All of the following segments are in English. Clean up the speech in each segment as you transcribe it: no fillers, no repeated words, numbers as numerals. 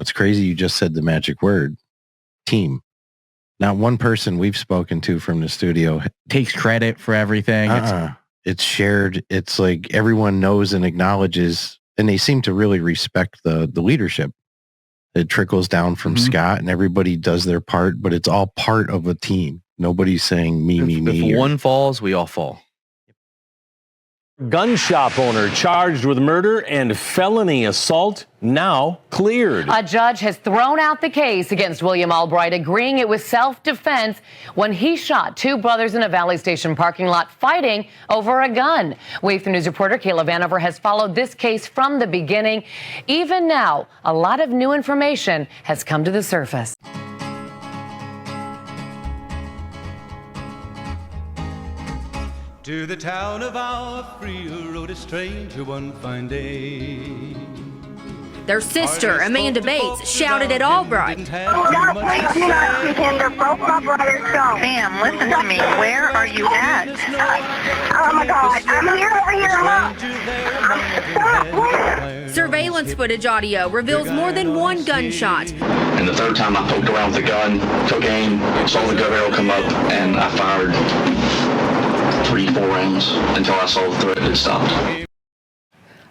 What's crazy, you just said the magic word, team. Not one person we've spoken to from the studio takes credit for everything. It's shared. It's like everyone knows and acknowledges, and they seem to really respect the leadership. It trickles down from Scott, and everybody does their part, but it's all part of a team. Nobody's saying me. If one falls, we all fall. Gun shop owner charged with murder and felony assault now cleared. A judge has thrown out the case against William Albright, agreeing it was self-defense when he shot two brothers in a Valley Station parking lot fighting over a gun. Wave 3 News reporter Kayla Vanover has followed this case from the beginning. Even now, a lot of new information has come to the surface. To the town of our free rode a stranger one fine day. Their sister, Amanda Bates, shouted at Albright. No, please do not shoot him. They're both my brothers. Go. Ma'am, listen to me. Where are you at? Oh my God. I'm here over here. Stop. Surveillance footage audio reveals more than one gunshot. And the third time I poked around with the gun, took aim, saw the gun barrel come up, and I fired 3-4 rounds until I saw the threat had stopped.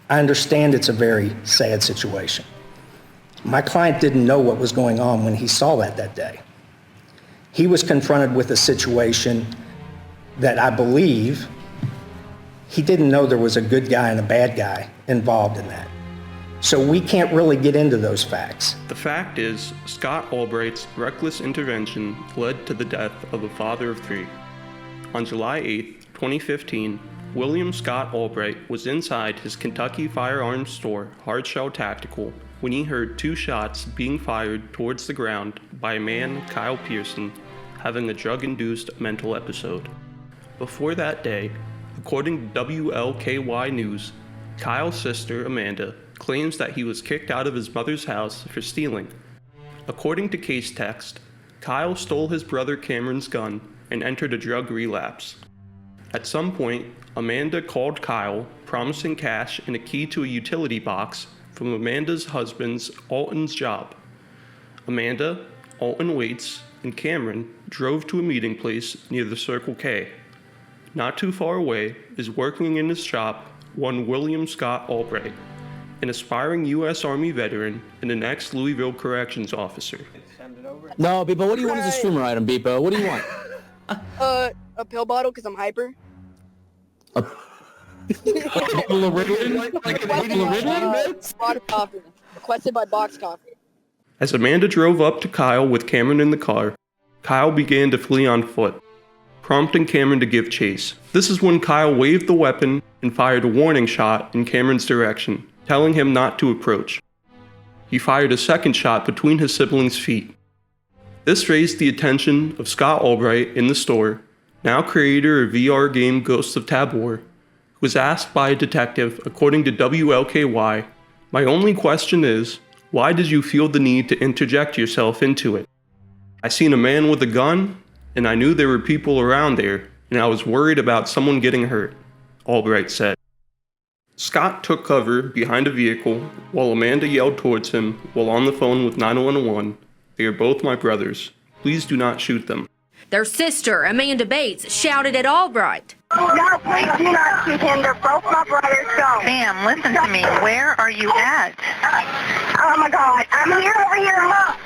I understand it's a very sad situation. My client didn't know what was going on when he saw that day. He was confronted with a situation that I believe he didn't know there was a good guy and a bad guy involved in that. So we can't really get into those facts. The fact is, Scott Albright's reckless intervention led to the death of a father of three. On July 8, 2015, William Scott Albright was inside his Kentucky firearms store, Hardshell Tactical, when he heard two shots being fired towards the ground by a man, Kyle Pearson, having a drug-induced mental episode. Before that day, according to WLKY News, Kyle's sister, Amanda, claims that he was kicked out of his mother's house for stealing. According to case text, Kyle stole his brother Cameron's gun and entered a drug relapse. At some point, Amanda called Kyle, promising cash and a key to a utility box from Amanda's husband's, Alton's, job. Amanda, Alton Waits, and Cameron drove to a meeting place near the Circle K. Not too far away is working in his shop one William Scott Albright, an aspiring U.S. Army veteran and an ex-Louisville corrections officer. No, Beepo, what do you want as a streamer item, Beepo? What do you want? A pill bottle because I'm hyper. Bottle of Ritalin? Bottle of coffee. Requested by Box Coffee. As Amanda drove up to Kyle with Cameron in the car, Kyle began to flee on foot, prompting Cameron to give chase. This is when Kyle waved the weapon and fired a warning shot in Cameron's direction, telling him not to approach. He fired a second shot between his siblings' feet. This raised the attention of Scott Albright in the store, now creator of VR game Ghosts of Tabor, who was asked by a detective, according to WLKY, "My only question is, why did you feel the need to interject yourself into it? I seen a man with a gun, and I knew there were people around there, and I was worried about someone getting hurt," Albright said. Scott took cover behind a vehicle while Amanda yelled towards him while on the phone with 911, "They are both my brothers. Please do not shoot them." Their sister, Amanda Bates, shouted at Albright. No, please do not shoot him. They're both my brothers. Go. Ma'am, listen to me. Where are you at? Oh my God. I'm here over here. Look.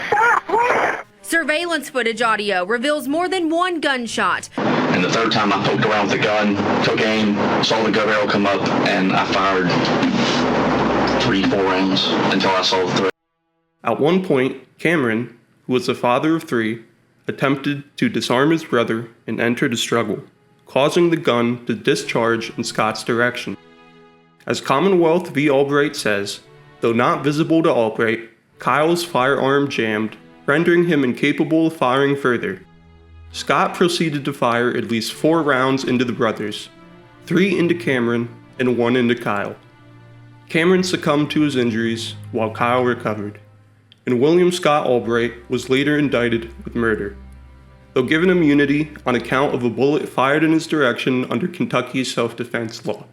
Stop. Where? Surveillance footage audio reveals more than one gunshot. And the third time I poked around with the gun, took aim, saw the gun barrel come up, and I fired 3-4 rounds until I saw the threat. At one point, Cameron, who was the father of three, attempted to disarm his brother and entered a struggle, causing the gun to discharge in Scott's direction. As Commonwealth v. Albright says, though not visible to Albright, Kyle's firearm jammed, rendering him incapable of firing further. Scott proceeded to fire at least 4 rounds into the brothers, 3 into Cameron and 1 into Kyle. Cameron succumbed to his injuries while Kyle recovered, and William Scott Albright was later indicted with murder, though given immunity on account of a bullet fired in his direction under Kentucky's self-defense law.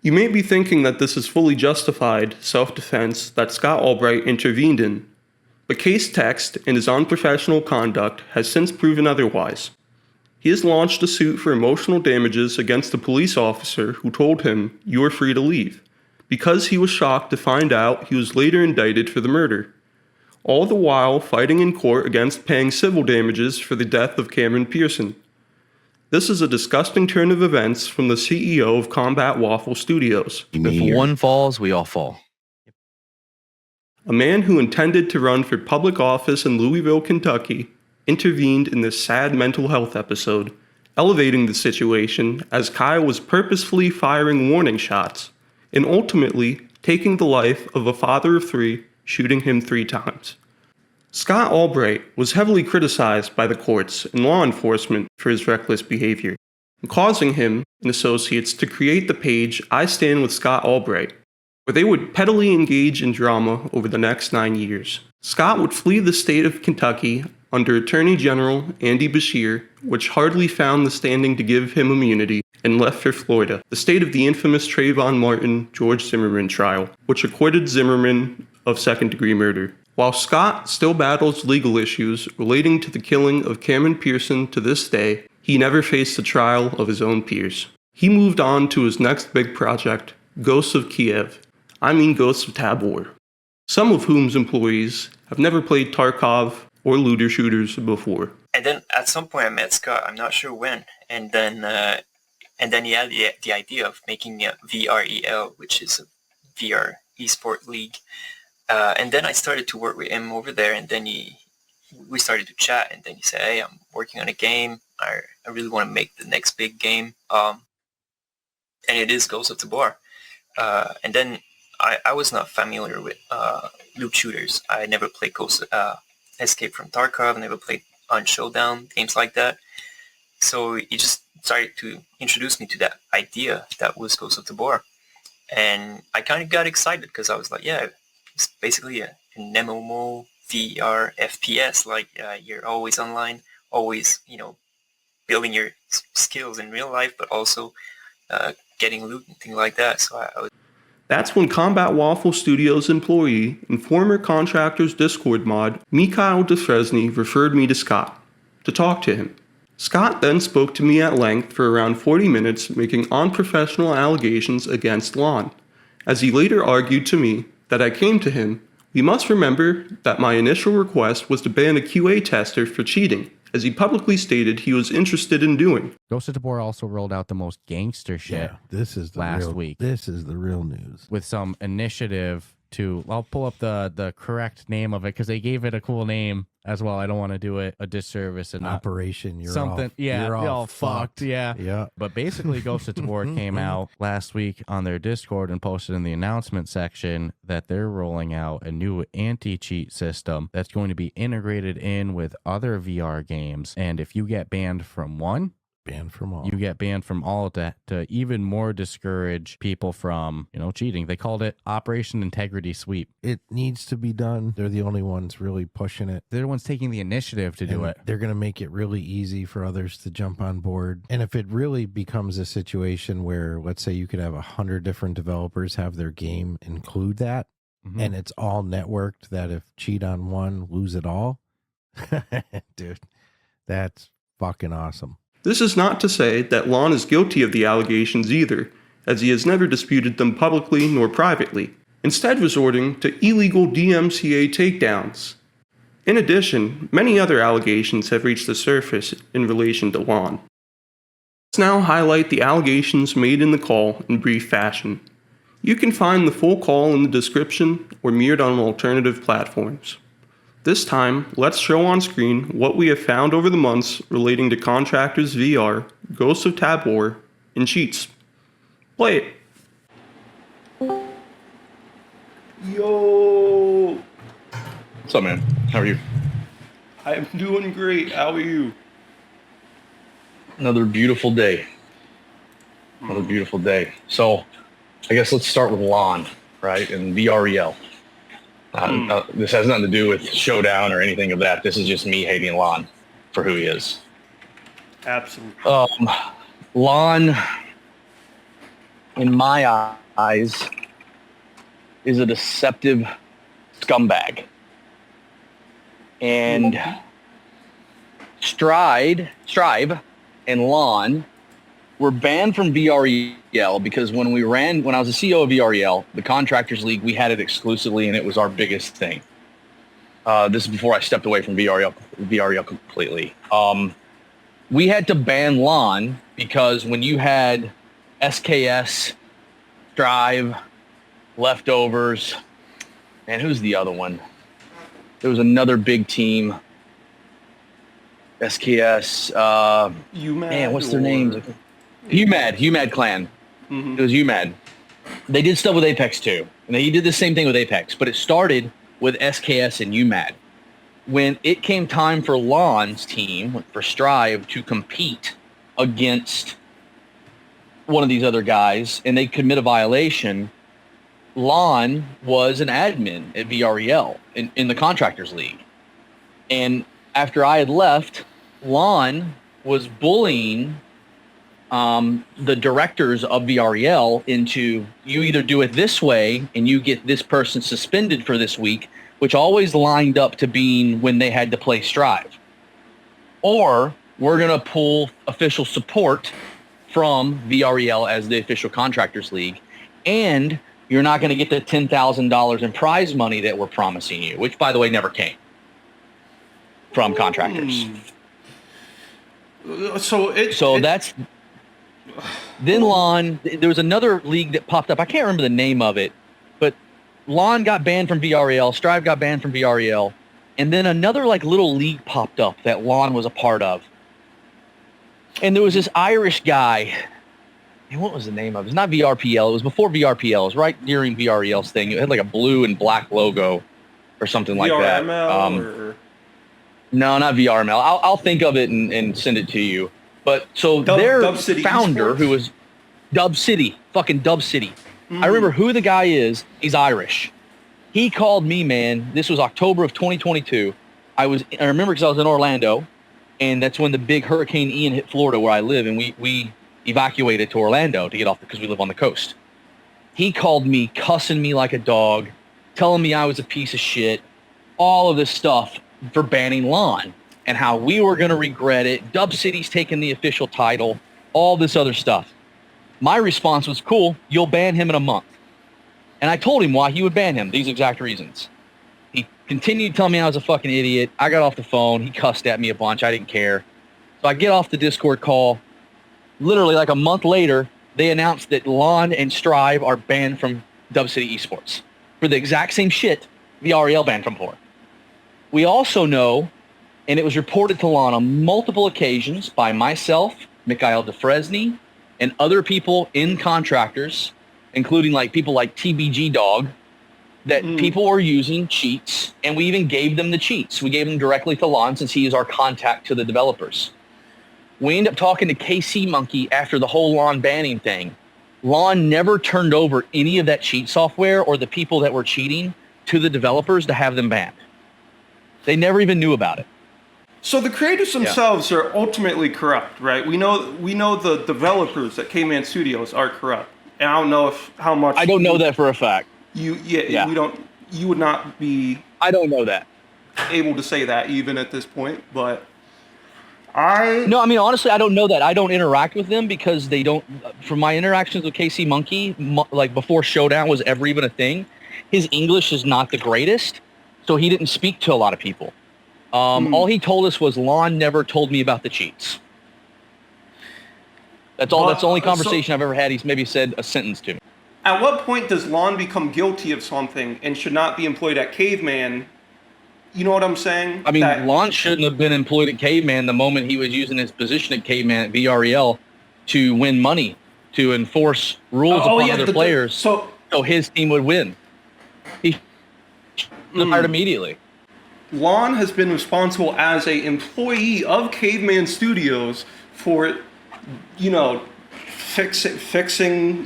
You may be thinking that this is fully justified self-defense that Scott Albright intervened in, but case text and his unprofessional conduct has since proven otherwise. He has launched a suit for emotional damages against a police officer who told him, "You are free to leave," because he was shocked to find out he was later indicted for the murder, all the while fighting in court against paying civil damages for the death of Cameron Pearson. This is a disgusting turn of events from the CEO of Combat Waffle Studios. If one falls, we all fall. A man who intended to run for public office in Louisville, Kentucky, intervened in this sad mental health episode, elevating the situation as Kyle was purposefully firing warning shots and ultimately taking the life of a father of three, shooting him 3 times. Scott Albright was heavily criticized by the courts and law enforcement for his reckless behavior, causing him and associates to create the page I Stand With Scott Albright, where they would pettily engage in drama over the next 9 years. Scott would flee the state of Kentucky under Attorney General Andy Beshear, which hardly found the standing to give him immunity, and left for Florida, the state of the infamous Trayvon Martin George Zimmerman trial, which acquitted Zimmerman of second-degree murder. While Scott still battles legal issues relating to the killing of Cameron Pearson to this day, he never faced a trial of his own peers. He moved on to his next big project, Ghosts of Kiev. Ghosts of Tabor. Some of whom's employees have never played Tarkov or looter shooters before. And then at some point I met Scott, I'm not sure when, and then he had the idea of making a VREL, which is a VR esport league. And then I started to work with him over there, and then we started to chat, and then he said, "Hey, I'm working on a game. I really want to make the next big game." And it is Ghosts of Tabor. And then I was not familiar with loot shooters. I never played Escape from Tarkov, never played on Showdown, games like that. So he just started to introduce me to that idea that was Ghosts of Tabor. And I kind of got excited because I was like, yeah, it's basically an MMO VR FPS. Like you're always online, always, building your skills in real life, but also getting loot and things like that. So I was... That's when Combat Waffle Studios employee and former Contractors Discord mod Mikhail DeFresny referred me to Scott to talk to him. Scott then spoke to me at length for around 40 minutes, making unprofessional allegations against Lon. As he later argued to me that I came to him, we must remember that my initial request was to ban a QA tester for cheating, as he publicly stated he was interested in doing. Ghosts of Tabor also rolled out the most gangster shit this is the last real, week. This is the real news. With some initiative to, I'll pull up the correct name of it because they gave it a cool name as well. I don't want to do it a disservice and Operation You're something. All, yeah, you're all fucked. Yeah. Yeah. But basically, Ghosts of Tabor came out last week on their Discord and posted in the announcement section that they're rolling out a new anti-cheat system that's going to be integrated in with other VR games. And if you get banned from one, banned from all. You get banned from all to even more discourage people from, cheating. They called it Operation Integrity Sweep. It needs to be done. They're the only ones really pushing it. They're the ones taking the initiative to do it. They're going to make it really easy for others to jump on board. And if it really becomes a situation where, let's say you could have 100 different developers have their game include that, and it's all networked, that if cheat on one, lose it all. Dude, that's fucking awesome. This is not to say that Lon is guilty of the allegations either, as he has never disputed them publicly nor privately, instead resorting to illegal DMCA takedowns. In addition, many other allegations have reached the surface in relation to Lon. Let's now highlight the allegations made in the call in brief fashion. You can find the full call in the description or mirrored on alternative platforms. This time, let's show on screen what we have found over the months relating to Contractors VR, Ghosts of Tabor, and cheats. Play it. Yo! What's up, man? How are you? I'm doing great. How are you? Another beautiful day. Another beautiful day. So, I guess let's start with Lon, right? And VREL. This has nothing to do with Showdown or anything of that. This is just me hating Lon for who he is. Absolutely. Lon, in my eyes, is a deceptive scumbag. And Strive and Lon were banned from VREL because when I was the CEO of VREL, the Contractors League, we had it exclusively, and it was our biggest thing. This is before I stepped away from VREL completely. We had to ban Lon because when you had SKS, Strive, Leftovers, and who's the other one? There was another big team. SKS. UMAD. Man, what's their names? UMAD clan. Mm-hmm. It was UMAD. They did stuff with Apex too, and they did the same thing with Apex. But it started with SKS and UMAD. When it came time for Lon's team, for Strive, to compete against one of these other guys, and they commit a violation, Lon was an admin at VREL in the Contractors League. And after I had left, Lon was bullying the directors of VREL into, you either do it this way and you get this person suspended for this week, which always lined up to being when they had to play Strive. Or we're going to pull official support from VREL as the official Contractors League, and you're not going to get the $10,000 in prize money that we're promising you, which, by the way, never came from contractors. So that's... Then Lon, there was another league that popped up. I can't remember the name of it, but Lon got banned from VREL, Strive got banned from VREL, and then another little league popped up that Lon was a part of. And there was this Irish guy. What was the name of it? It's not VRPL. It was before VRPL. It was right during VREL's thing. It had a blue and black logo or something like that. VRML? No, not VRML. I'll think of it and send it to you. But so their Dub City founder, Esports? who was Dub City, fucking Dub City. I remember who the guy is. He's Irish. He called me, man. This was October of 2022. I remember because I was in Orlando, and that's when the big Hurricane Ian hit Florida where I live, and we evacuated to Orlando to get off because we live on the coast. He called me, cussing me like a dog, telling me I was a piece of shit, all of this stuff for banning Lon and how we were going to regret it. Dub City's taking the official title, all this other stuff. My response was, cool, you'll ban him in a month. And I told him why he would ban him, these exact reasons. He continued telling me I was a fucking idiot. I got off the phone. He cussed at me a bunch. I didn't care. So I get off the Discord call. Literally a month later, they announced that Lon and Strive are banned from Dub City Esports for the exact same shit VREL banned from for. We also know, and it was reported to Lon on multiple occasions by myself, Mikhail DeFresny, and other people in contractors, including people like TBG Dog, that people were using cheats, and we even gave them the cheats. We gave them directly to Lon since he is our contact to the developers. We ended up talking to KC Monkey after the whole Lon banning thing. Lon never turned over any of that cheat software or the people that were cheating to the developers to have them banned. They never even knew about it. So the creators themselves are ultimately corrupt, right? We know the developers at K-Man Studios are corrupt. And I don't know how much. I don't know that for a fact. You would not be. I don't know that. Able to say that even at this point, but No, I mean, honestly, I don't know that. I don't interact with them because they don't. From my interactions with KC Monkey, before Showdown was ever even a thing, his English is not the greatest, so he didn't speak to a lot of people. All he told us was Lon never told me about the cheats. That's all. That's the only conversation I've ever had. He's maybe said a sentence to me. At what point does Lon become guilty of something and should not be employed at Caveman? You know what I'm saying? I mean, Lon shouldn't have been employed at Caveman the moment he was using his position at Caveman at VREL to win money, to enforce rules upon other players, so his team would win. He fired immediately. Lon has been responsible as an employee of Caveman Studios for, fixing,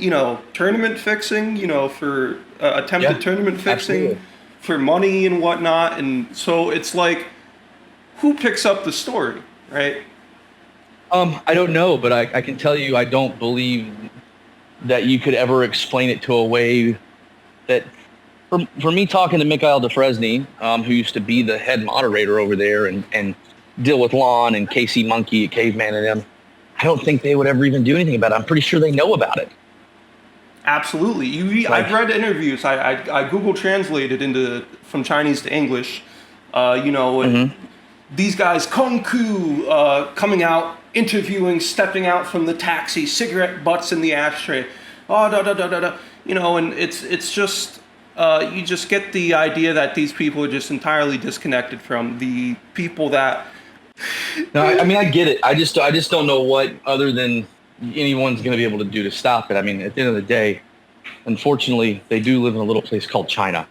tournament fixing, for attempted tournament fixing. Absolutely. For money and whatnot, and so it's who picks up the story, right? I don't know, but I can tell you I don't believe that you could ever explain it to a way that, for me talking to Mikhail DeFresny, who used to be the head moderator over there and deal with Lon and Casey Monkey, Caveman and them, I don't think they would ever even do anything about it. I'm pretty sure they know about it. Absolutely. I've read interviews. I Google translated from Chinese to English. These guys, Kung Ku, coming out, interviewing, stepping out from the taxi, cigarette butts in the ashtray. And it's just, you just get the idea that these people are just entirely disconnected from the people that... No, I get it. I just don't know what other than anyone's going to be able to do to stop it. I mean, at the end of the day, unfortunately, they do live in a little place called China,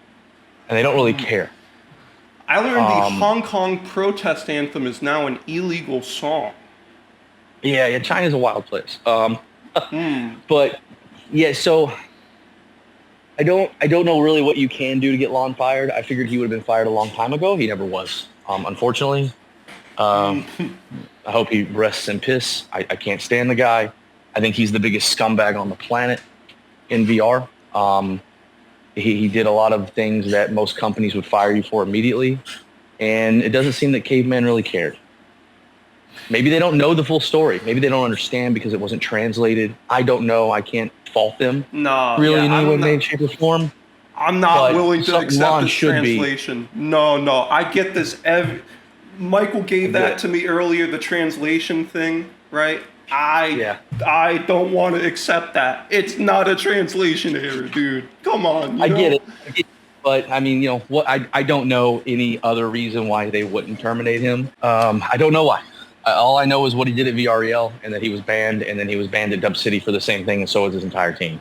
and they don't really care. I learned the Hong Kong protest anthem is now an illegal song. Yeah, China's a wild place. But yeah, so I don't know really what you can do to get Lon fired. I figured he would have been fired a long time ago. He never was. Unfortunately, I hope he rests in piss. I can't stand the guy. I think he's the biggest scumbag on the planet in VR. He did a lot of things that most companies would fire you for immediately, and it doesn't seem that Caveman really cared. Maybe they don't know the full story. Maybe they don't understand because it wasn't translated. I don't know. I can't fault them. No, really, in any way, shape, or form. I'm not willing to accept this translation. No. I get this. Michael gave that to me earlier, the translation thing, right? I don't want to accept that. It's not a translation error, dude. Come on. I get it. But I mean, what? I don't know any other reason why they wouldn't terminate him. I don't know why. All I know is what he did at VREL, and that he was banned, and then he was banned at Dub City for the same thing, and so was his entire team.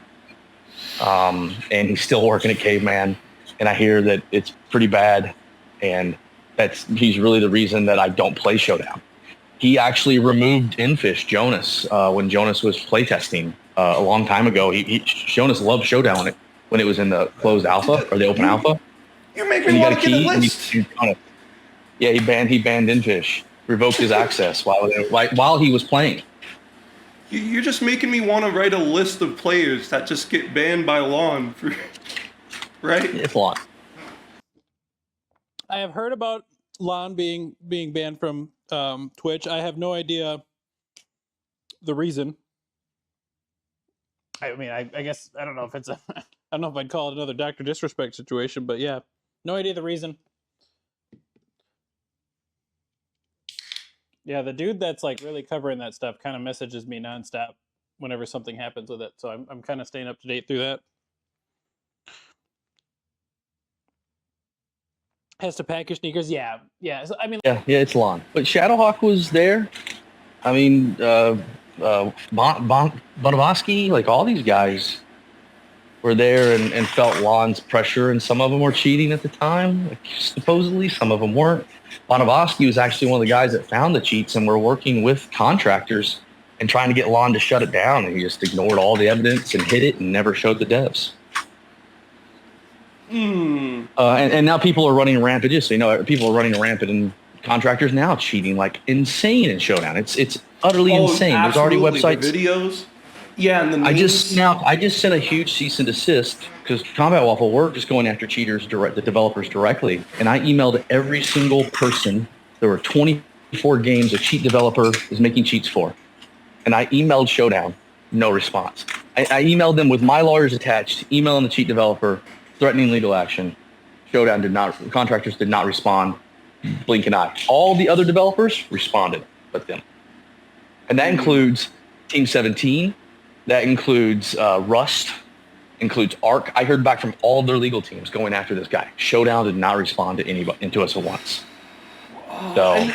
And he's still working at Caveman, and I hear that it's pretty bad, and he's really the reason that I don't play Showdown. He actually removed Infish Jonas when Jonas was playtesting a long time ago. Jonas loved Showdown when it was in the closed alpha or the open alpha. You're making me want to get a list. He banned Infish, revoked his access while he was playing. You're just making me want to write a list of players that just get banned by Lon, right? It's Lon. I have heard about Lon being banned from Twitch. I have no idea the reason. I mean, I guess I don't know if it's I don't know if I'd call it another Dr. Disrespect situation, but yeah, no idea the reason. Yeah, the dude that's like really covering that stuff kind of messages me nonstop whenever something happens with it, so I'm kind of staying up to date through that. Has to pack your sneakers, yeah. So, I mean, yeah, it's Lon. But Shadowhawk was there. I mean, Bonavosky, like all these guys were there and felt Lon's pressure, and some of them were cheating at the time. Like, supposedly, some of them weren't. Bonavosky was actually one of the guys that found the cheats and were working with contractors and trying to get Lon to shut it down, and he just ignored all the evidence and hid it and never showed the devs. And now people are running rampant. Just so you know, people are running rampant, and contractors now cheating like insane in Showdown. It's utterly insane. There's already websites, the videos. Yeah, and the I just sent a huge cease and desist because Combat Waffle we're just going after cheaters, the developers directly, and I emailed every single person. There were 24 games a cheat developer is making cheats for, and I emailed Showdown, no response. I emailed them with my lawyers attached, emailing the cheat developer, threatening legal action. Showdown contractors did not respond. Blink an eye. All the other developers responded, but them. And that includes Team 17. That includes Rust. Includes ARC. I heard back from all of their legal teams going after this guy. Showdown did not respond to anybody, to us at once. So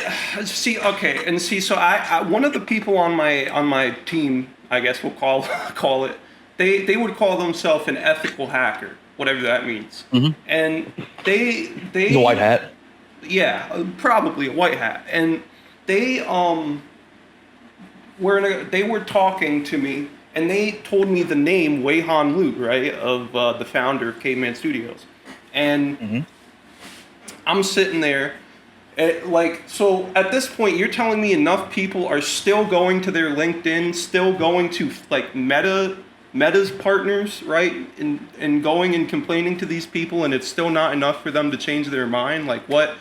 So I one of the people on my team, I guess we'll call it. They would call themselves an ethical hacker, whatever that means. Mm-hmm. And they He's a white hat. Yeah, probably a white hat. And they were talking to me, and they told me the name Wei Han Lu, right, of the founder of Caveman Studios. And I'm sitting there, so at this point, you're telling me enough people are still going to their LinkedIn, still going to like Meta Meta's partners, right, in going and complaining to these people, and it's still not enough for them to change their mind? Like, what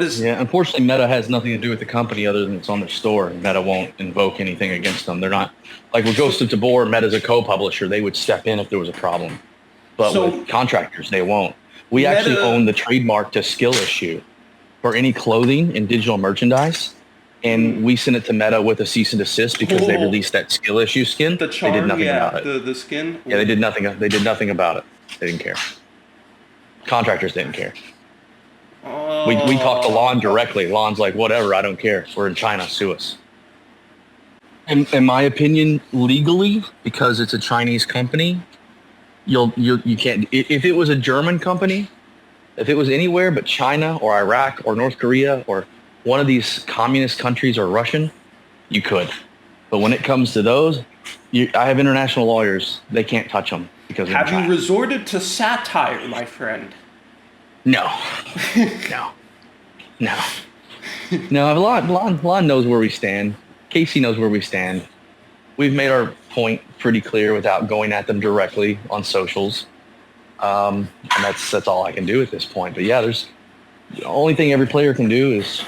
is... Yeah, unfortunately, Meta has nothing to do with the company other than it's on their store, and Meta won't invoke anything against them. They're not... Like, with Ghost of Tabor, Meta's a co-publisher. They would step in if there was a problem. But with contractors, they won't. We actually own the trademark to Skill Issue for any clothing and digital merchandise. And we sent it to Meta with a cease and desist because they released that Skill Issue skin. The charm, they did nothing about it. The skin? Yeah, they did nothing about it. They didn't care. Contractors didn't care. We talked to Lon directly. Lon's like, whatever, I don't care. We're in China, sue us. In my opinion, legally, because it's a Chinese company, you can't. If it was a German company, if it was anywhere but China or Iraq or North Korea or one of these communist countries or Russian, you could. But when it comes to those, I have international lawyers. They can't touch them because have you resorted to satire, my friend? No. No. Lon knows where we stand. Casey knows where we stand. We've made our point pretty clear without going at them directly on socials. And that's all I can do at this point. But yeah, the only thing every player can do is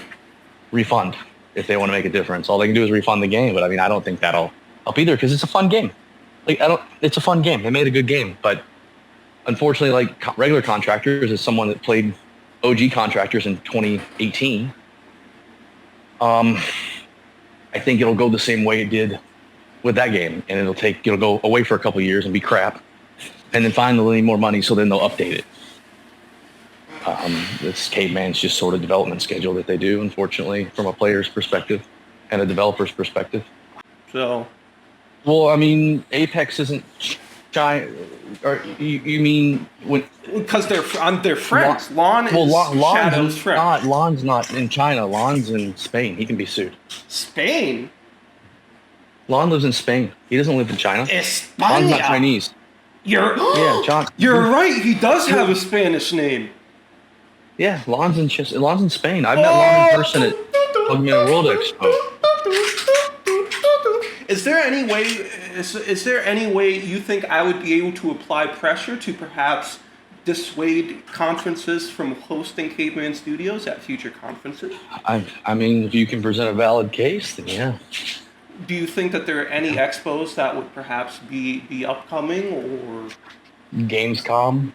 refund if they want to make a difference. All they can do is refund the game. But I mean, I don't think that'll help either because it's a fun game. It's a fun game. They made a good game. But unfortunately, like regular contractors, as someone that played OG contractors in 2018, I think it'll go the same way it did with that game. And it'll go away for a couple of years and be crap. And then finally need more money, so then they'll update it. This caveman's just sort of development schedule that they do, unfortunately, from a player's perspective and a developer's perspective. So, well, I mean, Apex isn't China, or you mean when? Because they're friends. Lon is Shadow's friend. Lon's not in China. Lon's in Spain. He can be sued. Spain? Lon lives in Spain. He doesn't live in China. España. Lon's not Chinese. You're right. He does have a Spanish name. Yeah, Lon's in Spain. I've met Lon in person at World Expo. Is there any way you think I would be able to apply pressure to perhaps dissuade conferences from hosting Caveman Studios at future conferences? I mean, if you can present a valid case, then yeah. Do you think that there are any expos that would perhaps be upcoming or Gamescom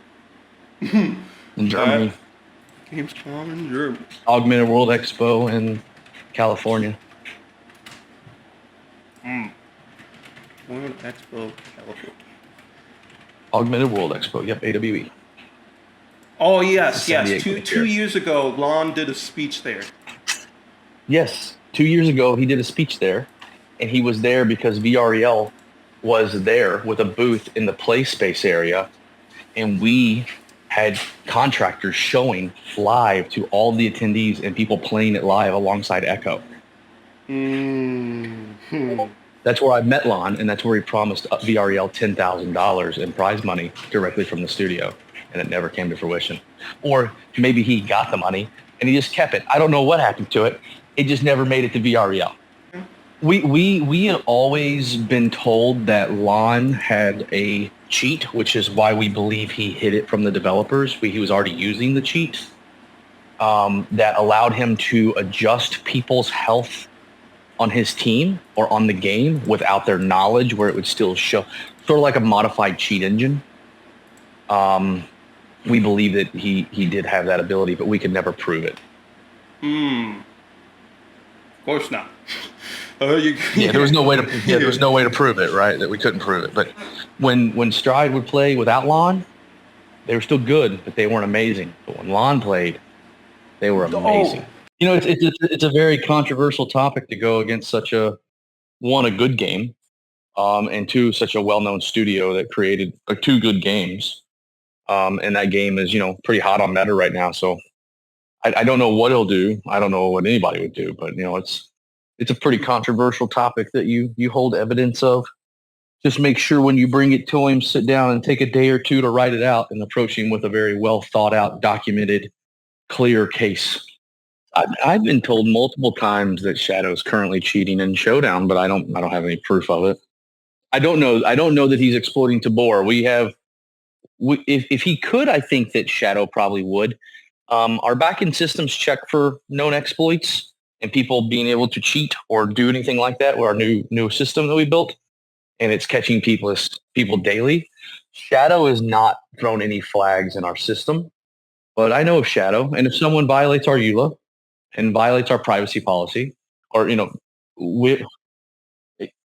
in Germany? Gamescom in Germany. Augmented World Expo in California. World Expo, California. Augmented World Expo. Yep, AWE. Oh yes. Two years ago, Lon did a speech there. Yes, 2 years ago he did a speech there, and he was there because VREL was there with a booth in the play space area, and we had contractors showing live to all the attendees and people playing it live alongside Echo. That's where I met Lon, and that's where he promised VREL $10,000 in prize money directly from the studio, and it never came to fruition. Or maybe he got the money and he just kept it. I don't know what happened to it. It just never made it to VREL. We had always been told that Lon had a cheat, which is why we believe he hid it from the developers. He was already using the cheat that allowed him to adjust people's health on his team or on the game without their knowledge, where it would still show, sort of like a modified cheat engine. We believe that he did have that ability, but we could never prove it. Of course not. There was no way to prove it, right? That we couldn't prove it. But when Stride would play without Lon, they were still good, but they weren't amazing. But when Lon played, they were amazing. You know, it's a very controversial topic to go against such a good game, and two, such a well-known studio that created two good games. And that game is, pretty hot on Meta right now. So I don't know what he'll do. I don't know what anybody would do, but it's a pretty controversial topic that you hold evidence of. Just make sure when you bring it to him, sit down and take a day or two to write it out and approach him with a very well thought out, documented, clear case. I've been told multiple times that Shadow's currently cheating in Showdown, but I don't have any proof of it. I don't know. I don't know that he's exploiting Tabor. If he could, I think that Shadow probably would. Our backend systems check for known exploits and people being able to cheat or do anything like that with our new system that we built, and it's catching people daily. Shadow has not thrown any flags in our system, but I know of Shadow, and if someone violates our EULA and violates our privacy policy, or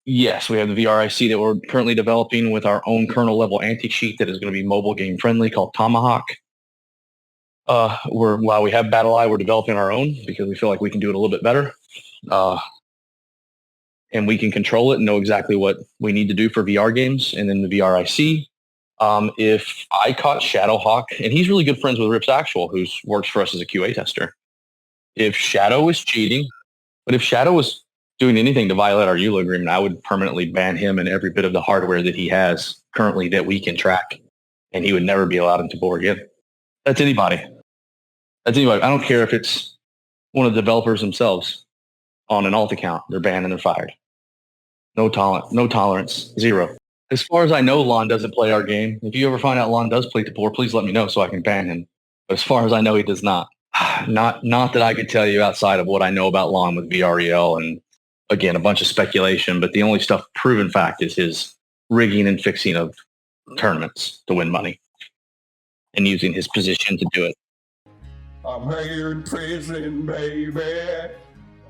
yes, we have the VRIC that we're currently developing with our own kernel level anti-cheat that is going to be mobile game friendly called Tomahawk. While we have BattleEye, we're developing our own because we feel like we can do it a little bit better. And we can control it and know exactly what we need to do for VR games. And then the VRIC, if I caught Shadowhawk, and he's really good friends with Rips Actual, who works for us as a QA tester. If Shadow was cheating, but if Shadow was doing anything to violate our EULA agreement, I would permanently ban him and every bit of the hardware that he has currently that we can track. And he would never be allowed into Tabor again. That's anybody. I don't care if it's one of the developers themselves on an alt account. They're banned and they're fired. No tolerance, zero. As far as I know, Lon doesn't play our game. If you ever find out Lon does play Tabor, please let me know so I can ban him. But as far as I know, he does not. Not that I could tell you outside of what I know about Lon with VREL and, again, a bunch of speculation. But the only stuff proven fact is his rigging and fixing of tournaments to win money and using his position to do it. I'm here in prison, baby.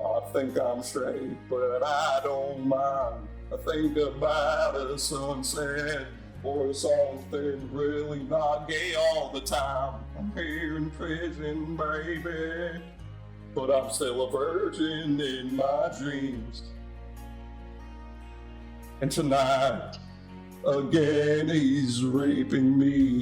I think I'm straight, but I don't mind. I think about a sunset or something really not gay all the time. I'm here in prison, baby, but I'm still a virgin in my dreams. And tonight, again, he's raping me.